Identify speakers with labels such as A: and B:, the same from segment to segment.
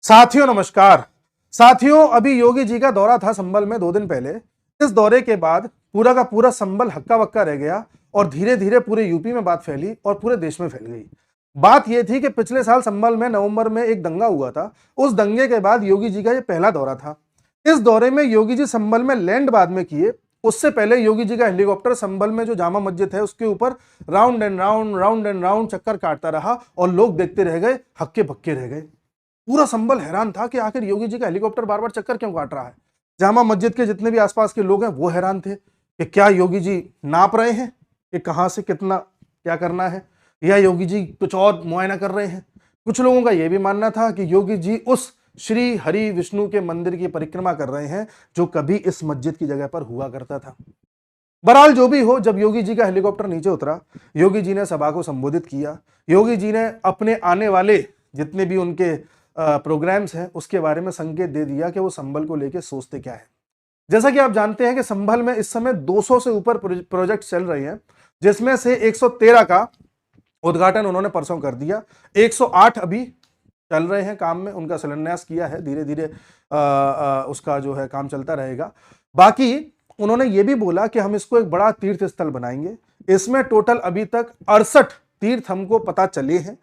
A: साथियों नमस्कार। साथियों, अभी योगी जी का दौरा था संभल में 2 दिन पहले। इस दौरे के बाद पूरा का पूरा संभल हक्का बक्का रह गया और धीरे धीरे पूरे यूपी में बात फैली और पूरे देश में फैल गई। बात यह थी कि पिछले साल संभल में नवंबर में एक दंगा हुआ था। उस दंगे के बाद योगी जी का यह पहला दौरा था। इस दौरे में योगी जी संभल में लैंड बाद में किए। उससे पहले योगी जी का हेलीकॉप्टर संभल में जो जामा मस्जिद है उसके ऊपर राउंड एंड राउंड चक्कर काटता रहा और लोग देखते रह गए, हक्के बक्के रह गए। पूरा संभल हैरान था कि आखिर योगी जी का हेलीकॉप्टर बार बार चक्कर क्यों काट रहा है। जामा मस्जिद के जितने भी आसपास के लोग हैं वो हैरान थे कि क्या योगी जी नाप रहे हैं कि कहां से कितना क्या करना है, या योगी जी कुछ और मुआयना कर रहे हैं। कुछ लोगों का यह भी मानना था कि योगी जी उस श्री हरि विष्णु के मंदिर की परिक्रमा कर रहे हैं जो कभी इस मस्जिद की जगह पर हुआ करता था। बहरहाल जो भी हो, जब योगी जी का हेलीकॉप्टर नीचे उतरा, योगी जी ने सभा को संबोधित किया। योगी जी ने अपने आने वाले जितने भी उनके प्रोग्राम्स हैं उसके बारे में संकेत दे दिया कि वो संभल को लेकर सोचते क्या है। जैसा कि आप जानते हैं कि संभल में इस समय 200 से ऊपर प्रोजेक्ट चल रहे हैं, जिसमें से 113 का उद्घाटन उन्होंने परसों कर दिया। 108 अभी चल रहे हैं काम में, उनका शिलान्यास किया है। धीरे धीरे उसका जो है काम चलता रहेगा। बाकी उन्होंने ये भी बोला कि हम इसको एक बड़ा तीर्थ स्थल बनाएंगे। इसमें टोटल अभी तक 68 तीर्थ हमको पता चले हैं।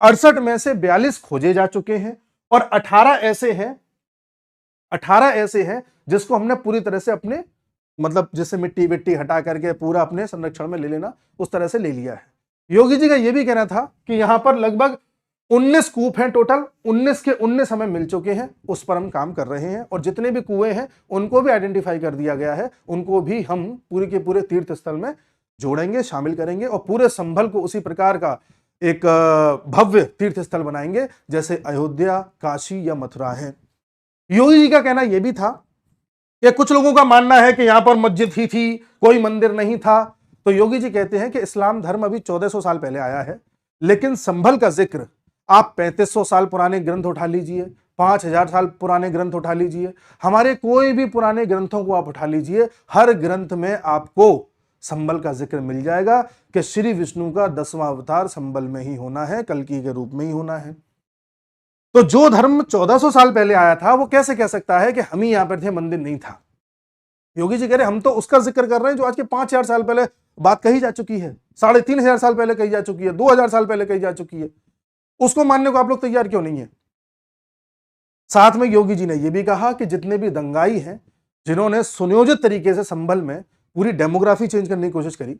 A: 68 में से 42 खोजे जा चुके हैं और 18 ऐसे हैं जिसको हमने पूरी तरह से अपने मतलब जैसे मिट्टी विट्टी हटा करके पूरा अपने संरक्षण में ले लेना, उस तरह से ले लिया है। योगी जी का यह भी कहना था कि यहां पर लगभग 19 कूप हैं। टोटल 19 के 19 हमें मिल चुके हैं, उस पर हम काम कर रहे हैं और जितने भी कुएं हैं उनको भी आइडेंटिफाई कर दिया गया है। उनको भी हम पूरे के पूरे तीर्थ स्थल में जोड़ेंगे, शामिल करेंगे और पूरे संभल को उसी प्रकार का एक भव्य तीर्थ स्थल बनाएंगे जैसे अयोध्या, काशी या मथुरा है। योगी जी का कहना यह भी था कि कुछ लोगों का मानना है कि यहां पर मस्जिद ही थी, कोई मंदिर नहीं था। तो योगी जी कहते हैं कि इस्लाम धर्म अभी 1400 साल पहले आया है, लेकिन संभल का जिक्र आप 3500 साल पुराने ग्रंथ उठा लीजिए, 5000 साल पुराने ग्रंथ उठा लीजिए, हमारे कोई भी पुराने ग्रंथों को आप उठा लीजिए, हर ग्रंथ में आपको संभल का जिक्र मिल जाएगा कि श्री विष्णु का 10वां अवतार संभल में ही होना है, कल्कि के रूप में ही होना है। तो जो धर्म 1400 साल पहले आया था वो कैसे कह सकता है कि हम ही यहां पर थे, मंदिर नहीं था। योगी जी कह रहे हम तो उसका जिक्र कर रहे हैं जो आज के 5000 साल पहले बात कही जा चुकी है, 3500 साल पहले कही जा चुकी है, 2000 साल पहले कही जा चुकी है। उसको मानने को आप लोग तैयार क्यों नहीं है? साथ में योगी जी ने यह भी कहा कि जितने भी दंगाई हैं जिन्होंने सुनियोजित तरीके से संभल में पूरी डेमोग्राफी चेंज करने की कोशिश करी,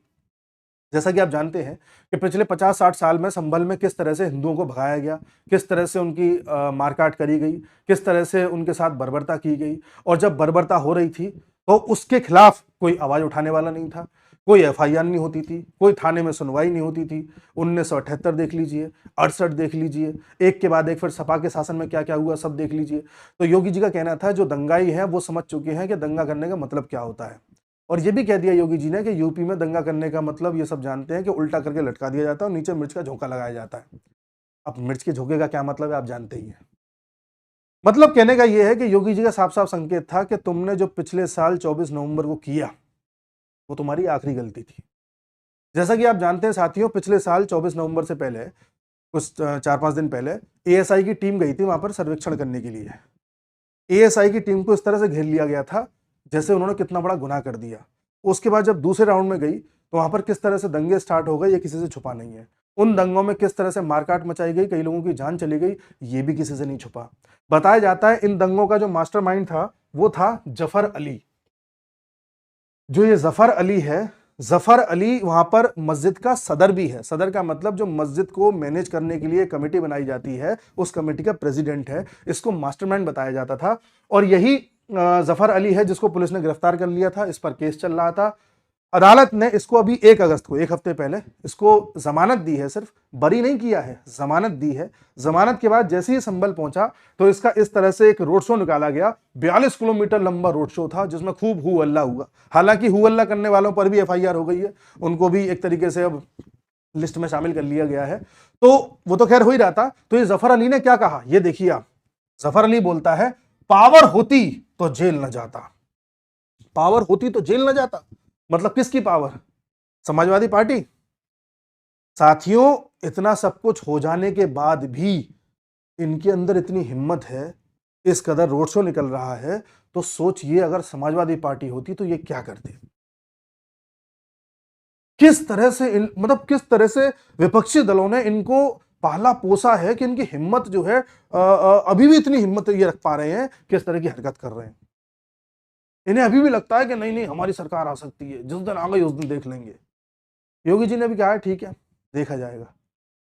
A: जैसा कि आप जानते हैं कि पिछले 50-60 साल में संभल में किस तरह से हिंदुओं को भगाया गया, किस तरह से उनकी मारकाट करी गई, किस तरह से उनके साथ बर्बरता की गई। और जब बर्बरता हो रही थी तो उसके खिलाफ कोई आवाज उठाने वाला नहीं था, कोई एफआईआर नहीं होती थी, कोई थाने में सुनवाई नहीं होती थी। 1978 देख लीजिए, 68 देख लीजिए, एक के बाद एक फिर सपा के शासन में क्या क्या हुआ सब देख लीजिए। तो योगी जी का कहना था जो दंगाई है वो समझ चुके हैं कि दंगा करने का मतलब क्या होता है। और ये भी कह दिया योगी जी ने कि यूपी में दंगा करने का मतलब ये सब जानते हैं कि उल्टा करके लटका दिया जाता है और नीचे मिर्च का झोंका लगाया जाता है। अब मिर्च के झोंके का क्या मतलब है आप जानते ही हैं। मतलब कहने का यह है कि योगी जी का साफ साफ संकेत था कि तुमने जो पिछले साल 24 नवंबर को किया वो तुम्हारी आखिरी गलती थी। जैसा कि आप जानते हैं साथियों, पिछले साल 24 नवंबर से पहले कुछ 4-5 दिन पहले एएसआई की टीम गई थी वहां पर सर्वेक्षण करने के लिए। एएसआई की टीम को इस तरह से घेर लिया गया था जैसे उन्होंने कितना बड़ा गुनाह कर दिया। उसके बाद जब दूसरे राउंड में गई तो वहां पर किस तरह से दंगे स्टार्ट हो गए ये किसी से छुपा नहीं है। उन दंगों में किस तरह से मारकाट मचाई गई, कई लोगों की जान चली गई, ये भी किसी से नहीं छुपा। बताया जाता है इन दंगों का जो मास्टरमाइंड था वो था जफर अली। जो ये जफर अली है, जफर अली वहां पर मस्जिद का सदर भी है। सदर का मतलब जो मस्जिद को मैनेज करने के लिए कमेटी बनाई जाती है उस कमेटी का प्रेसिडेंट है। इसको मास्टरमाइंड बताया जाता था और यही जफर अली है जिसको पुलिस ने गिरफ्तार कर लिया था। इस पर केस चल रहा था। अदालत ने इसको अभी 1 अगस्त को, 1 हफ्ते पहले इसको जमानत दी है, सिर्फ बरी नहीं किया है, जमानत दी है। जमानत के बाद जैसे ही संभल पहुंचा तो इसका इस तरह से एक रोड शो निकाला गया। 42 किलोमीटर लंबा रोड शो था जिसमें खूब हु अल्लाह हुआ। हालांकि हु अल्लाह करने वालों पर भी एफआईआर हो गई है, उनको भी एक तरीके से अब लिस्ट में शामिल कर लिया गया है। तो वो तो खैर हो ही रहा था। तो ये जफर अली ने क्या कहा ये देखिए आप। जफर अली बोलता है पावर होती तो जेल न जाता, पावर होती तो जेल न जाता। मतलब किसकी पावर? समाजवादी पार्टी। साथियों, इतना सब कुछ हो जाने के बाद भी इनके अंदर इतनी हिम्मत है, इस कदर रोड शो निकल रहा है, तो सोचिए अगर समाजवादी पार्टी होती तो ये क्या करते। किस तरह से मतलब किस तरह से विपक्षी दलों ने इनको पाला पोसा है कि इनकी हिम्मत जो है अभी भी इतनी हिम्मत ये रख पा रहे हैं, किस तरह की हरकत कर रहे हैं। इन्हें अभी भी लगता है कि नहीं नहीं हमारी सरकार आ सकती है, जिस दिन आ गई उस दिन देख लेंगे। योगी जी ने भी कहा है ठीक है, देखा जाएगा।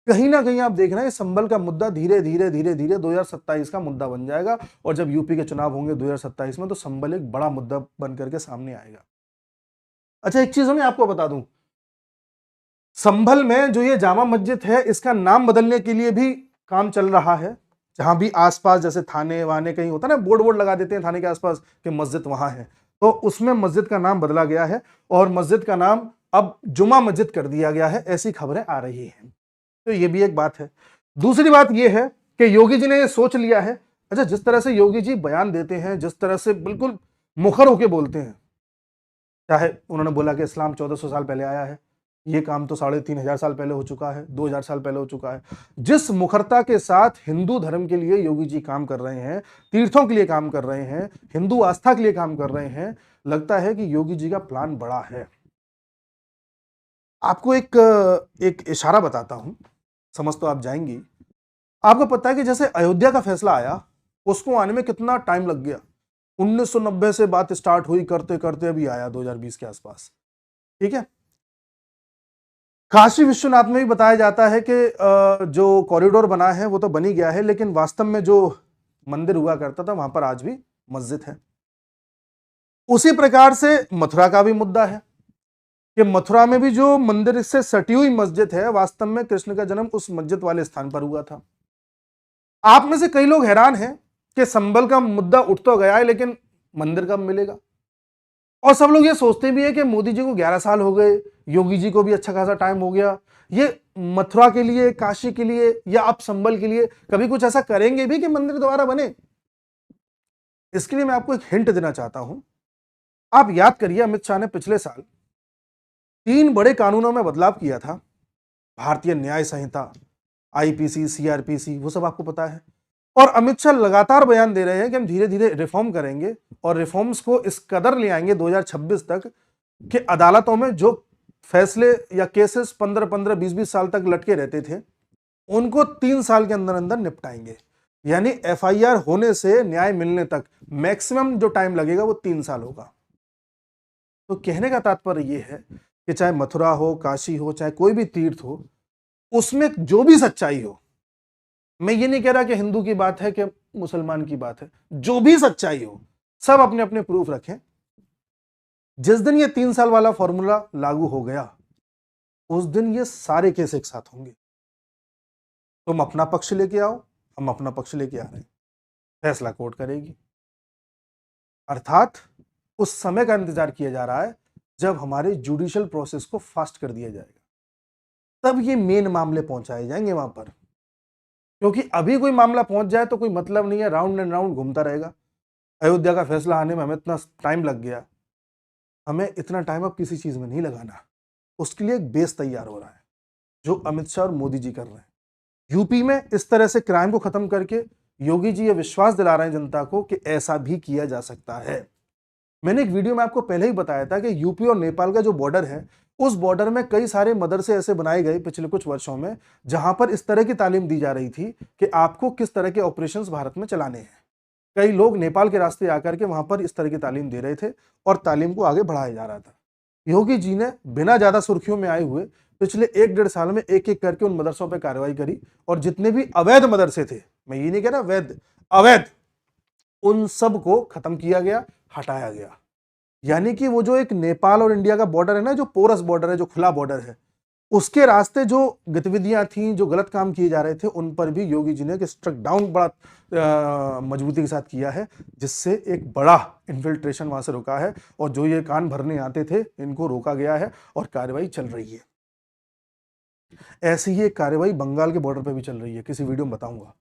A: कहीं ना कहीं आप देख रहे हैं संभल का मुद्दा धीरे धीरे धीरे धीरे 2027 का मुद्दा बन जाएगा, और जब यूपी के चुनाव होंगे 2027 में तो संभल एक बड़ा मुद्दा बन करके सामने आएगा। अच्छा, एक चीज मैं आपको बता दूं, संभल में जो ये जामा मस्जिद है इसका नाम बदलने के लिए भी काम चल रहा है। जहां भी आसपास जैसे थाने वाने कहीं होता है ना, बोर्ड बोर्ड लगा देते हैं थाने के आसपास कि मस्जिद वहां है, तो उसमें मस्जिद का नाम बदला गया है और मस्जिद का नाम अब जुमा मस्जिद कर दिया गया है, ऐसी खबरें आ रही हैं। तो ये भी एक बात है। दूसरी बात ये है कि योगी जी ने ये सोच लिया है। अच्छा, जिस तरह से योगी जी बयान देते हैं, जिस तरह से बिल्कुल मुखर होके बोलते हैं, चाहे उन्होंने बोला कि इस्लाम 1400 साल पहले आया है, ये काम तो 3500 साल पहले हो चुका है, 2000 साल पहले हो चुका है। जिस मुखरता के साथ हिंदू धर्म के लिए योगी जी काम कर रहे हैं, तीर्थों के लिए काम कर रहे हैं, हिंदू आस्था के लिए काम कर रहे हैं, लगता है कि योगी जी का प्लान बड़ा है। आपको एक इशारा बताता हूं, समझ तो आप जाएंगी। आपको पता है कि जैसे अयोध्या का फैसला आया, उसको आने में कितना टाइम लग गया। 1990 से बात स्टार्ट हुई, करते करते अभी आया 2020 के आसपास। ठीक है, काशी विश्वनाथ में भी बताया जाता है कि जो कॉरिडोर बना है वो तो बन ही गया है, लेकिन वास्तव में जो मंदिर हुआ करता था वहां पर आज भी मस्जिद है। उसी प्रकार से मथुरा का भी मुद्दा है कि मथुरा में भी जो मंदिर से सटी हुई मस्जिद है, वास्तव में कृष्ण का जन्म उस मस्जिद वाले स्थान पर हुआ था। आप में से कई लोग हैरान हैं कि संभल का मुद्दा उठ तो गया है, लेकिन मंदिर कब मिलेगा। और सब लोग ये सोचते भी है कि मोदी जी को 11 साल हो गए, योगी जी को भी अच्छा खासा टाइम हो गया, ये मथुरा के लिए, काशी के लिए या अब संभल के लिए कभी कुछ ऐसा करेंगे भी कि मंदिर दोबारा बने। इसके लिए मैं आपको एक हिंट देना चाहता हूं। आप याद करिए, अमित शाह ने पिछले साल 3 बड़े कानूनों में बदलाव किया था। भारतीय न्याय संहिता, आईपीसी, सीआरपीसी, वो सब आपको पता है। और अमित शाह लगातार बयान दे रहे हैं कि हम धीरे धीरे रिफॉर्म करेंगे और रिफॉर्म्स को इस कदर ले आएंगे 2026 तक कि अदालतों में जो फैसले या केसेस 15-15, 20-20 साल तक लटके रहते थे, उनको 3 साल के अंदर अंदर निपटाएंगे। यानी एफआईआर होने से न्याय मिलने तक मैक्सिमम जो टाइम लगेगा वो 3 साल होगा। तो कहने का तात्पर्य यह है कि चाहे मथुरा हो, काशी हो, चाहे कोई भी तीर्थ हो, उसमें जो भी सच्चाई हो, मैं ये नहीं कह रहा कि हिंदू की बात है कि मुसलमान की बात है, जो भी सच्चाई हो सब अपने अपने प्रूफ रखें। जिस दिन ये 3 साल वाला फॉर्मूला लागू हो गया, उस दिन ये सारे केस एक साथ होंगे। तुम अपना पक्ष लेके आओ, हम अपना पक्ष लेके आ रहे हैं, फैसला कोर्ट करेगी। अर्थात उस समय का इंतजार किया जा रहा है जब हमारे जुडिशियल प्रोसेस को फास्ट कर दिया जाएगा, तब ये मेन मामले पहुंचाए जाएंगे वहां पर। क्योंकि अभी कोई मामला पहुंच जाए तो कोई मतलब नहीं है, राउंड एंड राउंड घूमता रहेगा। अयोध्या का फैसला आने में हमें इतना टाइम लग गया, हमें इतना टाइम अब किसी चीज में नहीं लगाना। उसके लिए एक बेस तैयार हो रहा है जो अमित शाह और मोदी जी कर रहे हैं। यूपी में इस तरह से क्राइम को खत्म करके योगी जी ये विश्वास दिला रहे हैं जनता को कि ऐसा भी किया जा सकता है। मैंने एक वीडियो में आपको पहले ही बताया था कि यूपी और नेपाल का जो बॉर्डर है, उस बॉर्डर में कई सारे मदरसे ऐसे बनाए गए पिछले कुछ वर्षों में, जहां पर इस तरह की तालीम दी जा रही थी कि आपको किस तरह के ऑपरेशंस भारत में चलाने हैं। कई लोग नेपाल के रास्ते आकर के वहां पर इस तरह की तालीम दे रहे थे और तालीम को आगे बढ़ाया जा रहा था। योगी जी ने बिना ज्यादा सुर्खियों में आए हुए पिछले 1-1.5 साल में एक एक करके उन मदरसों पर कार्रवाई करी, और जितने भी अवैध मदरसे थे, मैं ये नहीं कह रहा वैध, अवैध, उन सब को खत्म किया गया, हटाया गया। यानी कि वो जो एक नेपाल और इंडिया का बॉर्डर है ना, जो पोरस बॉर्डर है, जो खुला बॉर्डर है, उसके रास्ते जो गतिविधियां थी, जो गलत काम किए जा रहे थे, उन पर भी योगी जी ने स्ट्रक डाउन बड़ा मजबूती के साथ किया है, जिससे एक बड़ा इन्फिल्ट्रेशन वहां से रुका है। और जो ये कान भरने आते थे, इनको रोका गया है और कार्रवाई चल रही है। ऐसी ही एक कार्रवाई बंगाल के बॉर्डर पर भी चल रही है, किसी वीडियो में बताऊंगा।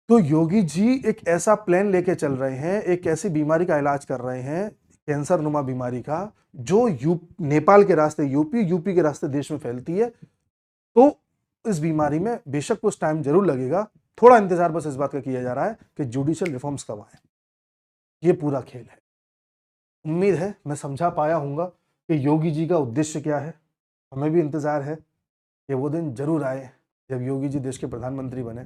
A: तो योगी जी एक ऐसा प्लान लेके चल रहे हैं, एक ऐसी बीमारी का इलाज कर रहे हैं, कैंसर नुमा बीमारी का, जो नेपाल के रास्ते यूपी, यूपी के रास्ते देश में फैलती है। तो इस बीमारी में बेशक कुछ टाइम जरूर लगेगा, थोड़ा इंतजार बस इस बात का किया जा रहा है कि जुडिशियल रिफॉर्म्स कब आए। ये पूरा खेल है। उम्मीद है मैं समझा पाया हूँगा कि योगी जी का उद्देश्य क्या है। हमें भी इंतजार है कि वो दिन जरूर आए जब योगी जी देश के प्रधानमंत्री बने,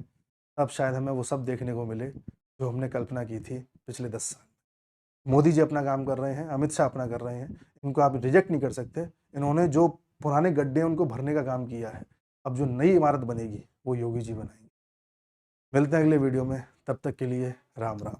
A: तब शायद हमें वो सब देखने को मिले जो हमने कल्पना की थी पिछले 10 साल। मोदी जी अपना काम कर रहे हैं, अमित शाह अपना कर रहे हैं, इनको आप रिजेक्ट नहीं कर सकते। इन्होंने जो पुराने गड्ढे उनको भरने का काम किया है, अब जो नई इमारत बनेगी वो योगी जी बनाएंगे। मिलते हैं अगले वीडियो में, तब तक के लिए राम राम।